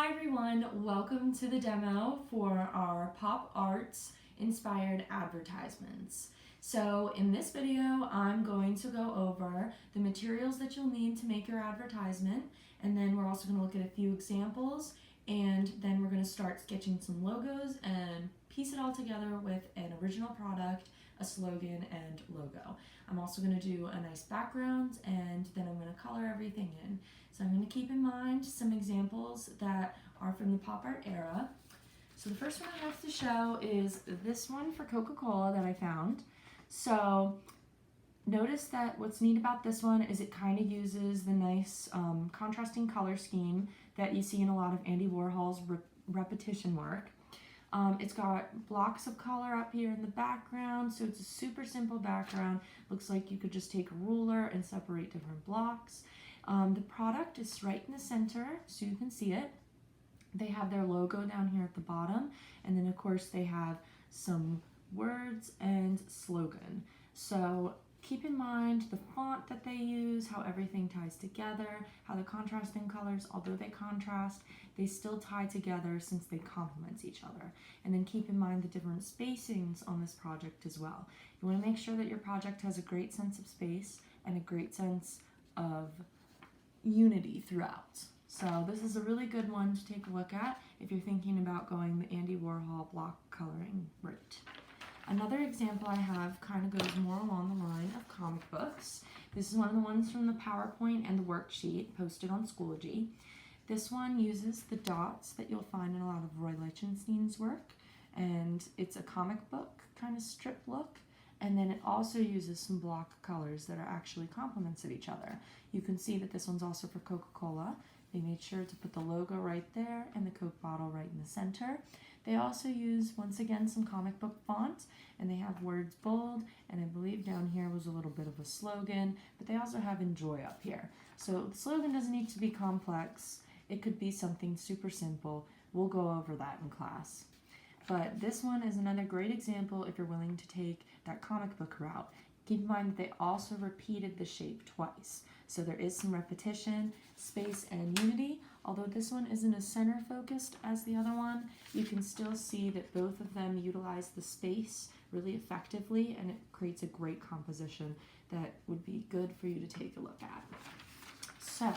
Hi everyone, welcome to the demo for our pop arts inspired advertisements. So in this video, I'm going to go over the materials that you'll need to make your advertisement, and then we're also going to look at a few examples, and then we're going to start sketching some logos and piece it all together with an original product, a slogan, and logo. I'm also going to do a nice background, and then I'm going to color everything in. So I'm going to keep in mind some examples that are from the pop art era. So the first one I have to show is this one for Coca-Cola that I found. So notice that what's neat about this one is it kind of uses the nice contrasting color scheme that you see in a lot of Andy Warhol's repetition work. It's got blocks of color up here in the background, so it's a super simple background. Looks like you could just take a ruler and separate different blocks. The product is right in the center, so you can see it. They have their logo down here at the bottom, and then of course they have some words and slogan. So keep in mind the font that they use, how everything ties together, how the contrasting colors, although they contrast, they still tie together since they complement each other. And then keep in mind the different spacings on this project as well. You want to make sure that your project has a great sense of space and a great sense of unity throughout. So this is a really good one to take a look at if you're thinking about going the Andy Warhol block coloring route. Another example I have kind of goes more along the line of comic books. This is one of the ones from the PowerPoint and the worksheet posted on Schoology. This one uses the dots that you'll find in a lot of Roy Lichtenstein's work, and it's a comic book kind of strip look. And then it also uses some block colors that are actually complements of each other. You can see that this one's also for Coca-Cola. They made sure to put the logo right there and the Coke bottle right in the center. They also use, once again, some comic book font, and they have words bold, and I believe down here was a little bit of a slogan, but they also have enjoy up here. So the slogan doesn't need to be complex. It could be something super simple. We'll go over that in class. But this one is another great example if you're willing to take that comic book route. Keep in mind that they also repeated the shape twice. So there is some repetition, space, and unity. Although this one isn't as center focused as the other one, you can still see that both of them utilize the space really effectively, and it creates a great composition that would be good for you to take a look at. So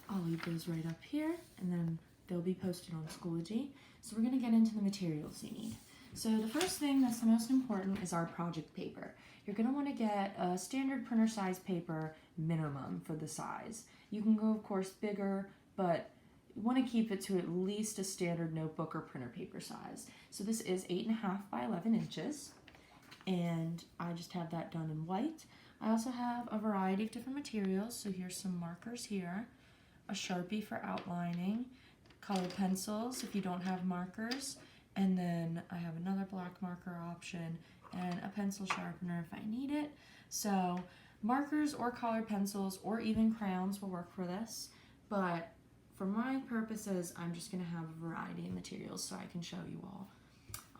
I'll leave those right up here, and then they'll be posted on Schoology. So we're going to get into the materials you need. So the first thing that's the most important is our project paper. You're going to want to get a standard printer size paper minimum for the size. You can go, of course, bigger, but you want to keep it to at least a standard notebook or printer paper size. So this is 8.5 by 11 inches, and I just have that done in white. I also have a variety of different materials. So here's some markers here, a Sharpie for outlining, colored pencils if you don't have markers, and then I have another black marker option and a pencil sharpener if I need it. So markers or colored pencils or even crayons will work for this, but for my purposes I'm just going to have a variety of materials so I can show you all.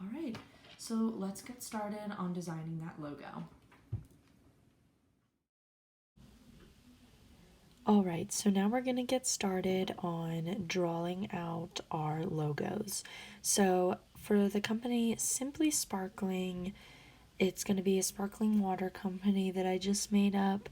Alright, so let's get started on designing that logo. Alright, so now we're going to get started on drawing out our logos. So for the company Simply Sparkling, it's going to be a sparkling water company that I just made up.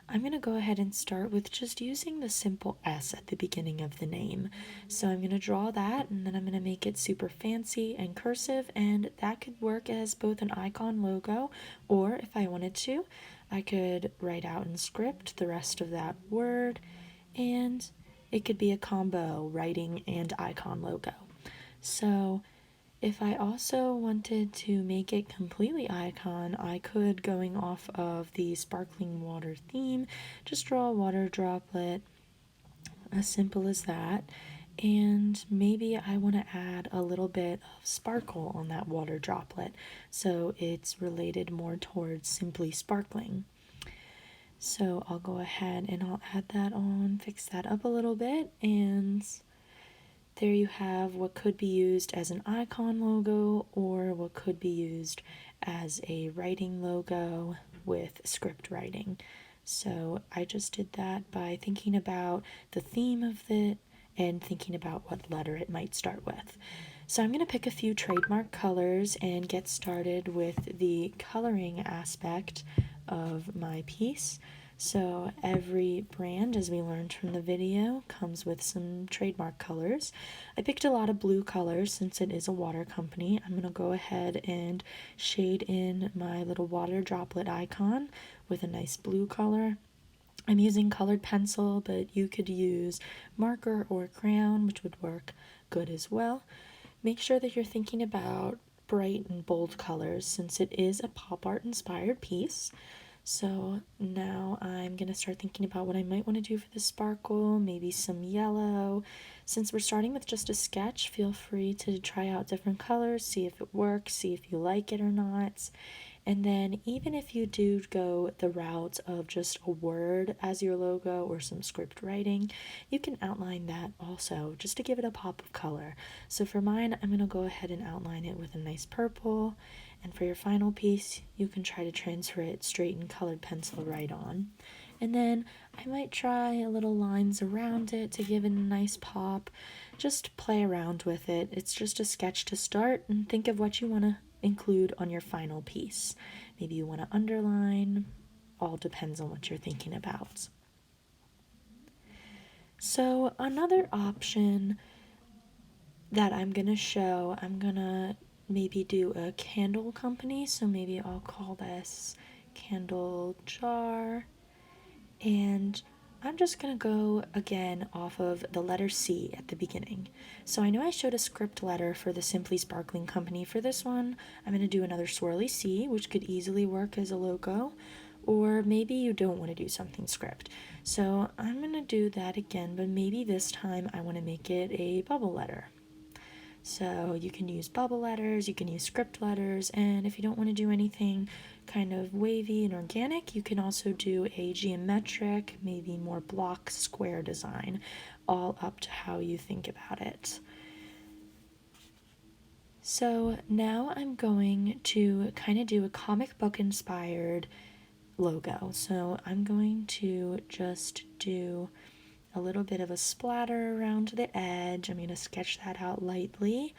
I'm going to go ahead and start with just using the simple S at the beginning of the name. So I'm going to draw that, and then I'm going to make it super fancy and cursive, and that could work as both an icon logo, or if I wanted to, I could write out in script the rest of that word, and it could be a combo writing and icon logo. So if I also wanted to make it completely icon, I could, going off of the sparkling water theme, just draw a water droplet, as simple as that. And maybe I want to add a little bit of sparkle on that water droplet, so it's related more towards simply sparkling. So I'll go ahead and I'll add that on, fix that up a little bit, and there you have what could be used as an icon logo or what could be used as a writing logo with script writing. So I just did that by thinking about the theme of it and thinking about what letter it might start with. So I'm going to pick a few trademark colors and get started with the coloring aspect of my piece. So every brand, as we learned from the video, comes with some trademark colors. I picked a lot of blue colors since it is a water company. I'm going to go ahead and shade in my little water droplet icon with a nice blue color. I'm using colored pencil, but you could use marker or crayon, which would work good as well. Make sure that you're thinking about bright and bold colors since it is a pop art inspired piece. So now I'm going to start thinking about what I might want to do for the sparkle, maybe some yellow. Since we're starting with just a sketch, feel free to try out different colors, see if it works, see if you like it or not. And then even if you do go the route of just a word as your logo or some script writing, you can outline that also just to give it a pop of color. So for mine, I'm going to go ahead and outline it with a nice purple. And for your final piece, you can try to transfer it straight in colored pencil right on. And then I might try a little lines around it to give it a nice pop. Just play around with it. It's just a sketch to start, and think of what you want to include on your final piece. Maybe you want to underline. All depends on what you're thinking about. So another option that I'm going to show, I'm going to maybe do a candle company. So maybe I'll call this candle jar. And I'm just going to go again off of the letter C at the beginning. So I know I showed a script letter for the Simply Sparkling Company. For this one, I'm going to do another swirly C, which could easily work as a logo. Or maybe you don't want to do something script. So I'm going to do that again, but maybe this time I want to make it a bubble letter. So you can use bubble letters, you can use script letters, and if you don't want to do anything kind of wavy and organic, you can also do a geometric, maybe more block square design, all up to how you think about it. So now I'm going to kind of do a comic book inspired logo. So I'm going to just do a little bit of a splatter around the edge. I'm going to sketch that out lightly,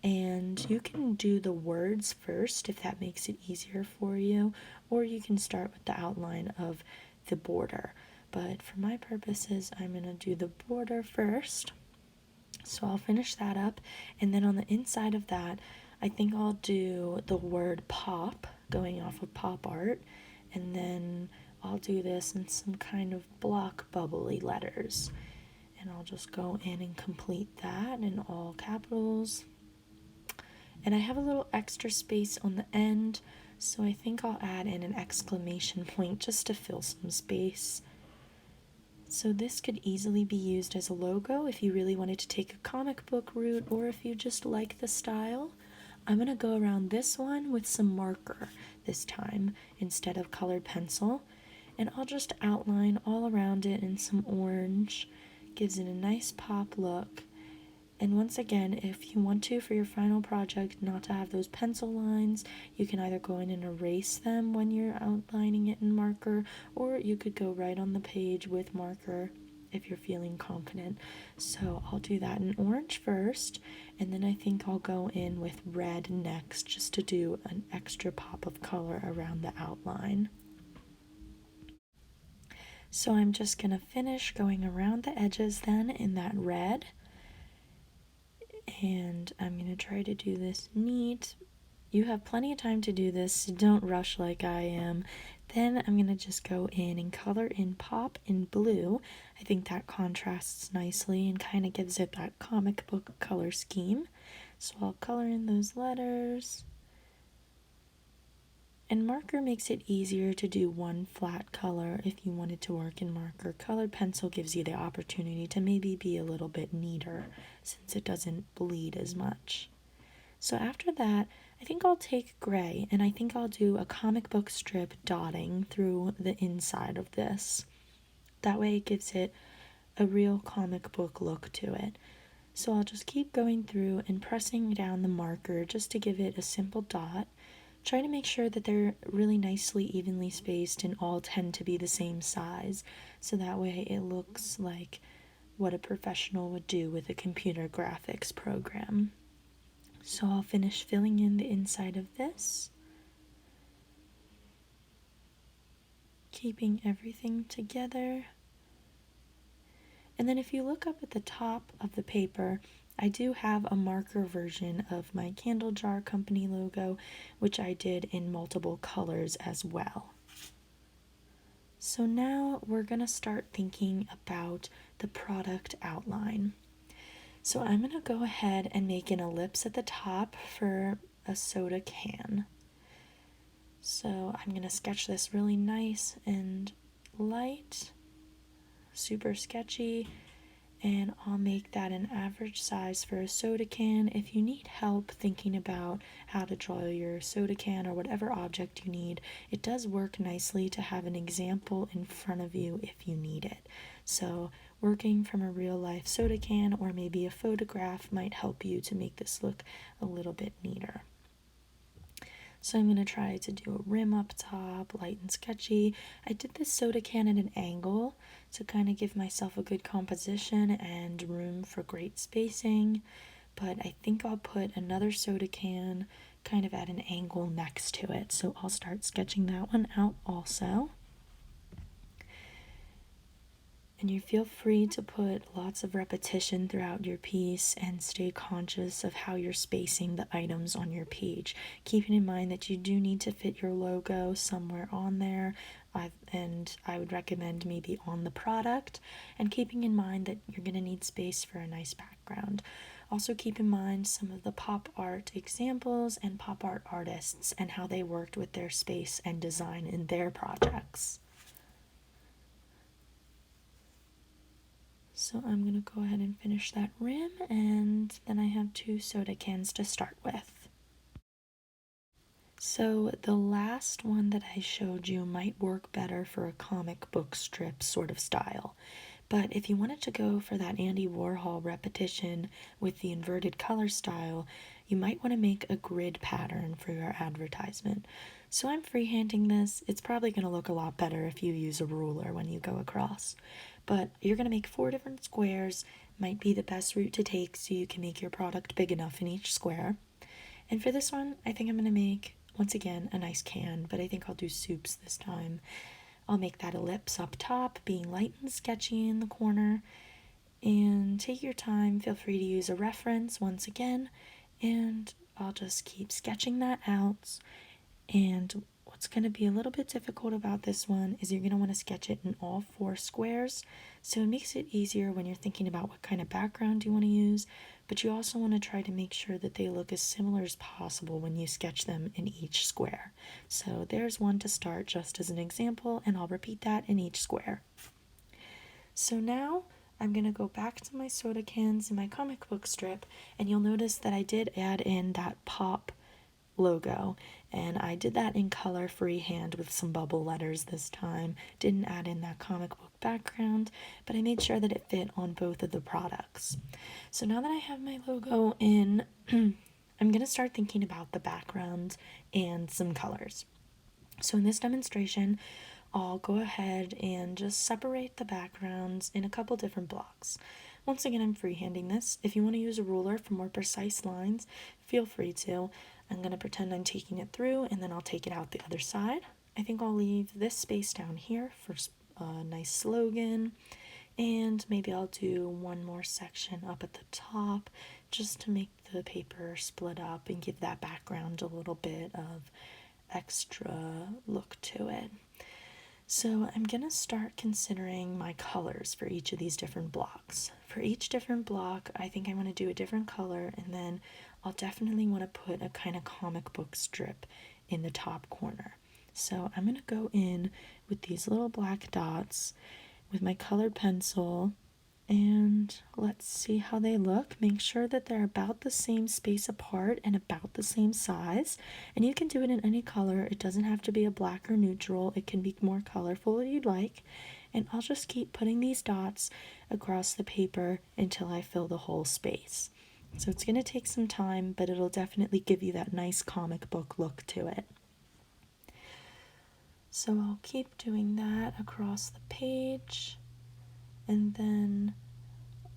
and you can do the words first if that makes it easier for you, or you can start with the outline of the border. But for my purposes, I'm going to do the border first. So I'll finish that up, and then on the inside of that, I think I'll do the word pop going off of pop art, and then I'll do this in some kind of block bubbly letters. And I'll just go in and complete that in all capitals. And I have a little extra space on the end, so I think I'll add in an exclamation point just to fill some space. So this could easily be used as a logo if you really wanted to take a comic book route, or if you just like the style. I'm going to go around this one with some marker this time instead of colored pencil, and I'll just outline all around it in some orange. Gives it a nice pop look. And once again, if you want to, for your final project, not to have those pencil lines, you can either go in and erase them when you're outlining it in marker, or you could go right on the page with marker if you're feeling confident. So I'll do that in orange first, and then I think I'll go in with red next, just to do an extra pop of color around the outline. So I'm just going to finish going around the edges then in that red. And I'm going to try to do this neat. You have plenty of time to do this, so don't rush like I am. Then I'm going to just go in and color in pop in blue. I think that contrasts nicely and kind of gives it that comic book color scheme. So I'll color in those letters. And marker makes it easier to do one flat color if you wanted to work in marker. Colored pencil gives you the opportunity to maybe be a little bit neater since it doesn't bleed as much. So after that, I think I'll take gray, and I think I'll do a comic book strip dotting through the inside of this. That way it gives it a real comic book look to it. So I'll just keep going through and pressing down the marker just to give it a simple dot. Try to make sure that they're really nicely evenly spaced and all tend to be the same size, so that way it looks like what a professional would do with a computer graphics program. So I'll finish filling in the inside of this, keeping everything together. And then if you look up at the top of the paper, I do have a marker version of my candle jar company logo, which I did in multiple colors as well. So now we're going to start thinking about the product outline. So I'm going to go ahead and make an ellipse at the top for a soda can. So I'm going to sketch this really nice and light, super sketchy, and I'll make that an average size for a soda can. If you need help thinking about how to draw your soda can or whatever object you need, it does work nicely to have an example in front of you if you need it. So working from a real life soda can or maybe a photograph might help you to make this look a little bit neater. So I'm going to try to do a rim up top, light and sketchy. I did this soda can at an angle to kind of give myself a good composition and room for great spacing. But I think I'll put another soda can kind of at an angle next to it. So I'll start sketching that one out also. And you feel free to put lots of repetition throughout your piece and stay conscious of how you're spacing the items on your page. Keeping in mind that you do need to fit your logo somewhere on there, and I would recommend maybe on the product, and keeping in mind that you're going to need space for a nice background. Also keep in mind some of the pop art examples and pop art artists and how they worked with their space and design in their projects. So I'm going to go ahead and finish that rim, and then I have 2 soda cans to start with. So the last one that I showed you might work better for a comic book strip sort of style. But if you wanted to go for that Andy Warhol repetition with the inverted color style, you might want to make a grid pattern for your advertisement. So I'm freehanding this. It's probably going to look a lot better if you use a ruler when you go across. But you're going to make 4 different squares, might be the best route to take so you can make your product big enough in each square. And for this one, I think I'm going to make, once again, a nice can, but I think I'll do soups this time. I'll make that ellipse up top, being light and sketchy in the corner. And take your time, feel free to use a reference once again, and I'll just keep sketching that out. And what's going to be a little bit difficult about this one is you're going to want to sketch it in all 4 squares, so it makes it easier when you're thinking about what kind of background you want to use, but you also want to try to make sure that they look as similar as possible when you sketch them in each square. So there's one to start just as an example, and I'll repeat that in each square. So now I'm going to go back to my soda cans in my comic book strip, and you'll notice that I did add in that pop logo, and I did that in color freehand with some bubble letters this time. Didn't add in that comic book background, but I made sure that it fit on both of the products. So now that I have my logo in, I'm going to start thinking about the background and some colors. So in this demonstration, I'll go ahead and just separate the backgrounds in a couple different blocks. Once again, I'm freehanding this. If you want to use a ruler for more precise lines, feel free to. I'm going to pretend I'm taking it through, and then I'll take it out the other side. I think I'll leave this space down here for a nice slogan, and maybe I'll do one more section up at the top just to make the paper split up and give that background a little bit of extra look to it. So I'm going to start considering my colors for each of these different blocks. For each different block, I think I want to do a different color, and then I'll definitely want to put a kind of comic book strip in the top corner. So I'm going to go in with these little black dots with my colored pencil, and let's see how they look. Make sure that they're about the same space apart and about the same size. And you can do it in any color. It doesn't have to be a black or neutral. It can be more colorful if you'd like. And I'll just keep putting these dots across the paper until I fill the whole space. So it's going to take some time, but it'll definitely give you that nice comic book look to it. So I'll keep doing that across the page, and then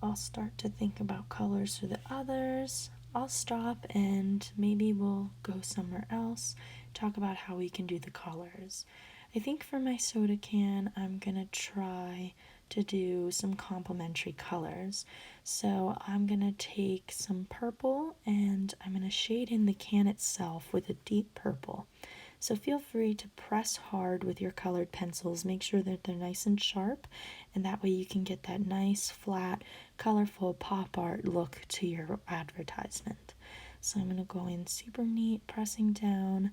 I'll start to think about colors for the others, I'll stop and maybe we'll go somewhere else, talk about how we can do the colors. I think for my soda can, I'm gonna try to do some complementary colors. So I'm gonna take some purple and I'm gonna shade in the can itself with a deep purple. So feel free to press hard with your colored pencils. Make sure that they're nice and sharp, and that way you can get that nice, flat, colorful pop art look to your advertisement. So I'm going to go in super neat, pressing down,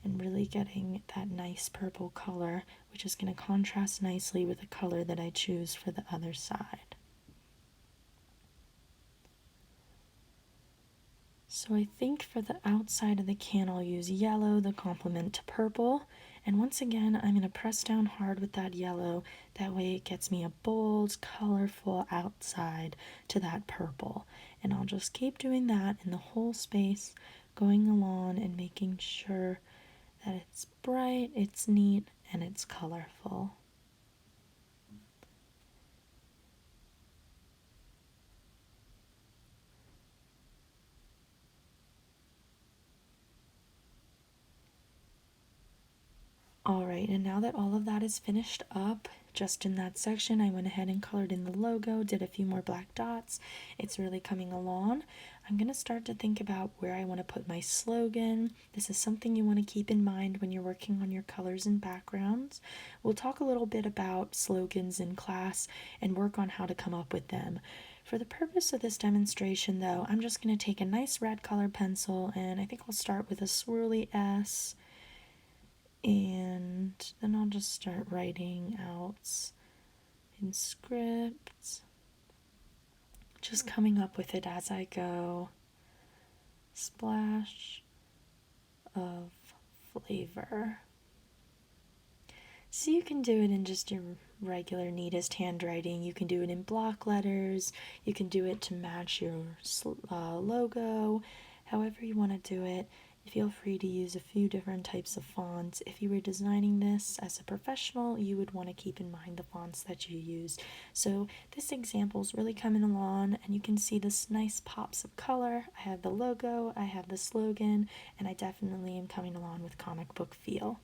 and really getting that nice purple color, which is going to contrast nicely with the color that I choose for the other side. So I think for the outside of the can I'll use yellow, the complement to purple. And once again, I'm going to press down hard with that yellow. That way it gets me a bold, colorful outside to that purple. And I'll just keep doing that in the whole space, going along and making sure that it's bright, it's neat, and it's colorful. Alright, and now that all of that is finished up, just in that section, I went ahead and colored in the logo, did a few more black dots. It's really coming along. I'm going to start to think about where I want to put my slogan. This is something you want to keep in mind when you're working on your colors and backgrounds. We'll talk a little bit about slogans in class and work on how to come up with them. For the purpose of this demonstration, though, I'm just going to take a nice red colored pencil, and I think I'll start with a swirly S. And then I'll just start writing out in script, just coming up with it as I go. Splash of flavor. So you can do it in just your regular neatest handwriting. You can do it in block letters. You can do it to match your logo. However you want to do it. Feel free to use a few different types of fonts. If you were designing this as a professional, you would want to keep in mind the fonts that you use. So this example is really coming along, and you can see this nice pops of color. I have the logo, I have the slogan, and I definitely am coming along with comic book feel.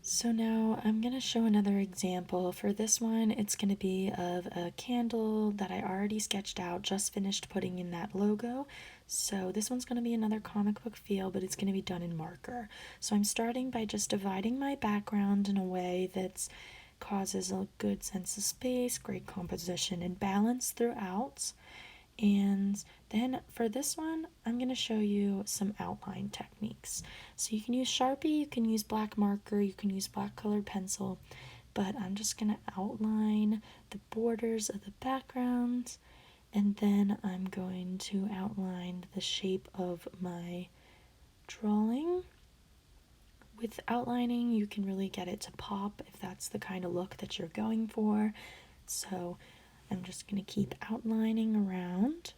So now I'm going to show another example. For this one, it's going to be of a candle that I already sketched out, just finished putting in that logo. So this one's going to be another comic book feel, but it's going to be done in marker. So I'm starting by just dividing my background in a way that causes a good sense of space, great composition, and balance throughout. And then for this one, I'm going to show you some outline techniques. So you can use Sharpie, you can use black marker, you can use black colored pencil, but I'm just going to outline the borders of the background, and then I'm going to outline the shape of my drawing. With outlining, you can really get it to pop if that's the kind of look that you're going for. So I'm just going to keep outlining around.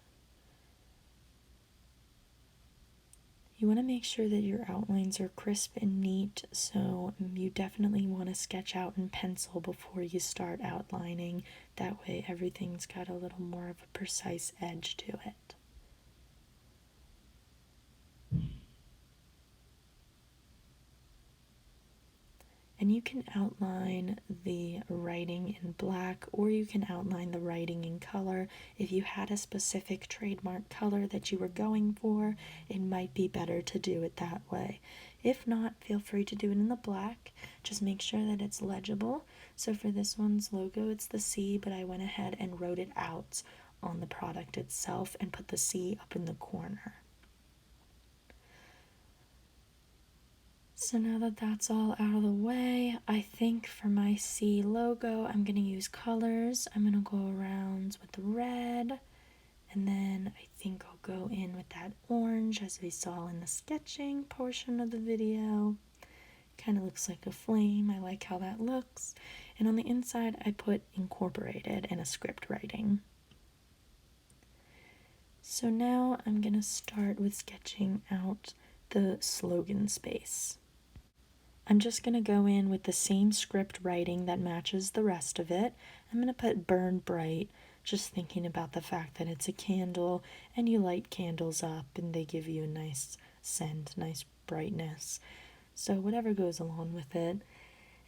You want to make sure that your outlines are crisp and neat, so you definitely want to sketch out in pencil before you start outlining. That way everything's got a little more of a precise edge to it. And you can outline the writing in black, or you can outline the writing in color. If you had a specific trademark color that you were going for, it might be better to do it that way. If not, feel free to do it in the black. Just make sure that it's legible. So for this one's logo, it's the C, but I went ahead and wrote it out on the product itself and put the C up in the corner. So now that that's all out of the way, I think for my C logo, I'm going to use colors. I'm going to go around with the red, and then I think I'll go in with that orange as we saw in the sketching portion of the video. Kind of looks like a flame. I like how that looks. And on the inside, I put incorporated and a script writing. So now I'm going to start with sketching out the slogan space. I'm just going to go in with the same script writing that matches the rest of it. I'm going to put burn bright just thinking about the fact that it's a candle and you light candles up and they give you a nice scent, nice brightness. So whatever goes along with it.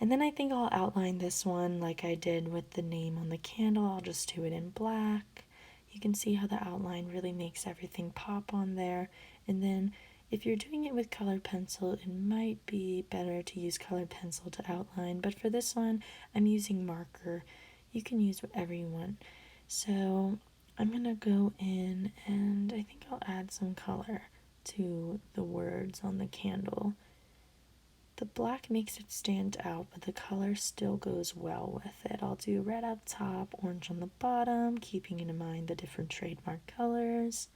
And then I think I'll outline this one like I did with the name on the candle. I'll just do it in black. You can see how the outline really makes everything pop on there. And then if you're doing it with colored pencil, it might be better to use colored pencil to outline. But for this one, I'm using marker. You can use whatever you want. So I'm going to go in and I think I'll add some color to the words on the candle. The black makes it stand out, but the color still goes well with it. I'll do red up top, orange on the bottom, keeping in mind the different trademark colors.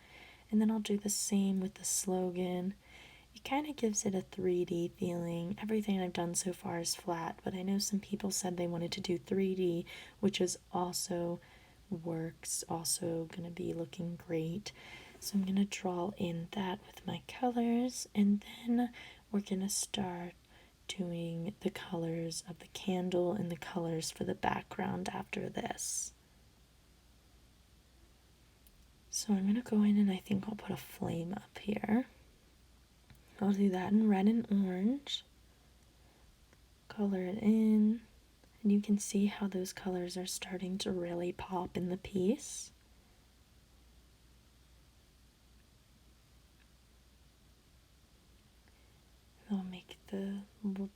And then I'll do the same with the slogan. It kind of gives it a 3D feeling. Everything I've done so far is flat, but I know some people said they wanted to do 3D, which is also works, also going to be looking great. So I'm going to draw in that with my colors, and then we're going to start doing the colors of the candle and the colors for the background after this. So I'm going to go in and I think I'll put a flame up here. I'll do that in red and orange. Color it in. And you can see how those colors are starting to really pop in the piece. I'll make the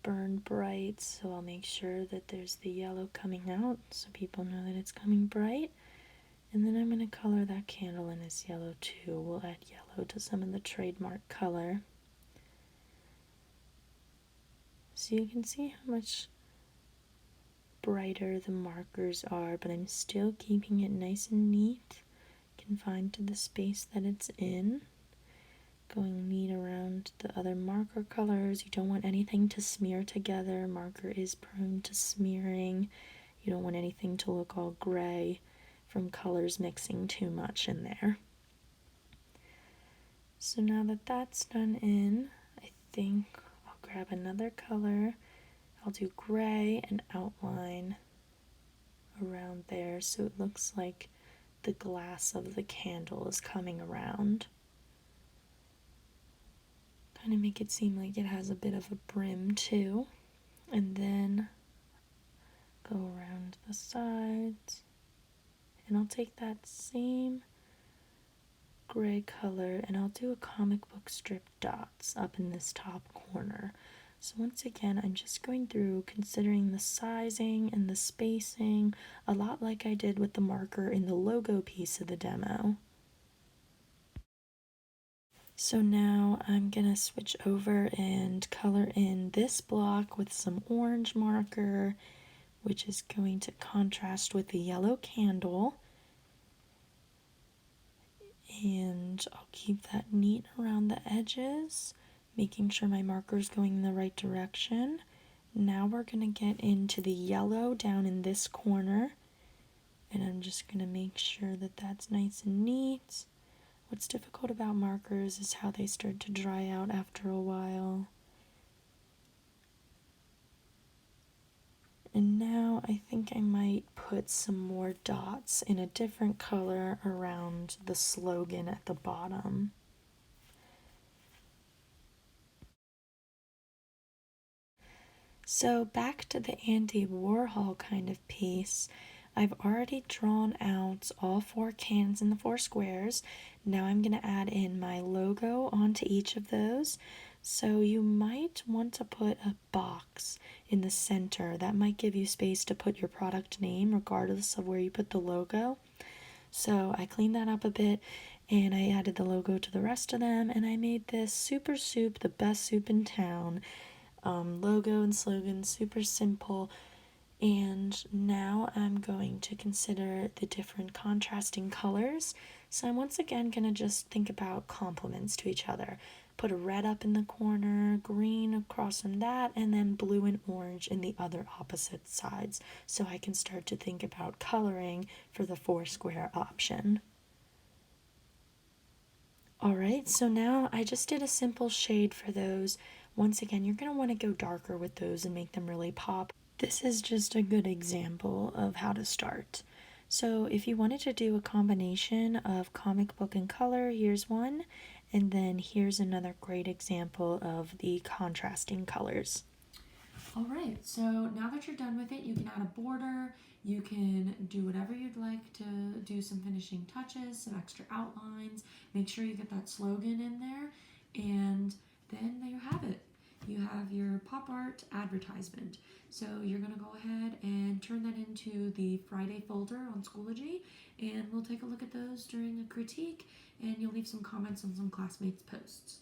burn bright, so I'll make sure that there's the yellow coming out so people know that it's coming bright. And then I'm going to color that candle in as yellow too. We'll add yellow to some of the trademark color. So you can see how much brighter the markers are, but I'm still keeping it nice and neat, confined to the space that it's in. Going neat around the other marker colors. You don't want anything to smear together. Marker is prone to smearing. You don't want anything to look all gray from colors mixing too much in there. So now that that's done in, I think I'll grab another color. I'll do gray and outline around there so it looks like the glass of the candle is coming around. Kind of make it seem like it has a bit of a brim too. And then go around the sides. And I'll take that same gray color and I'll do a comic book strip dots up in this top corner. So once again, I'm just going through considering the sizing and the spacing, a lot like I did with the marker in the logo piece of the demo. So now I'm going to switch over and color in this block with some orange marker, which is going to contrast with the yellow candle. And I'll keep that neat around the edges, making sure my marker is going in the right direction. Now we're going to get into the yellow down in this corner, and I'm just going to make sure that that's nice and neat. What's difficult about markers is how they start to dry out after a while. And now I think I might put some more dots in a different color around the slogan at the bottom. So back to the Andy Warhol kind of piece. I've already drawn out all 4 cans in the 4 squares. Now I'm going to add in my logo onto each of those. So you might want to put a box in the center. That might give you space to put your product name regardless of where you put the logo. So I cleaned that up a bit and I added the logo to the rest of them, and I made this Super Soup, the best soup in town. Logo and slogan, super simple. And now I'm going to consider the different contrasting colors. So I'm once again going to just think about complements to each other. Put a red up in the corner, green across from that, and then blue and orange in the other opposite sides. So I can start to think about coloring for the 4 square option. Alright, so now I just did a simple shade for those. Once again, you're going to want to go darker with those and make them really pop. This is just a good example of how to start. So if you wanted to do a combination of comic book and color, here's one, and then here's another great example of the contrasting colors. All right, so now that you're done with it, you can add a border, you can do whatever you'd like to do, some finishing touches, some extra outlines, make sure you get that slogan in there, and then there you have it. You have your pop art advertisement. So you're gonna go ahead and turn that into the Friday folder on Schoology, and we'll take a look at those during a critique, and you'll leave some comments on some classmates' posts.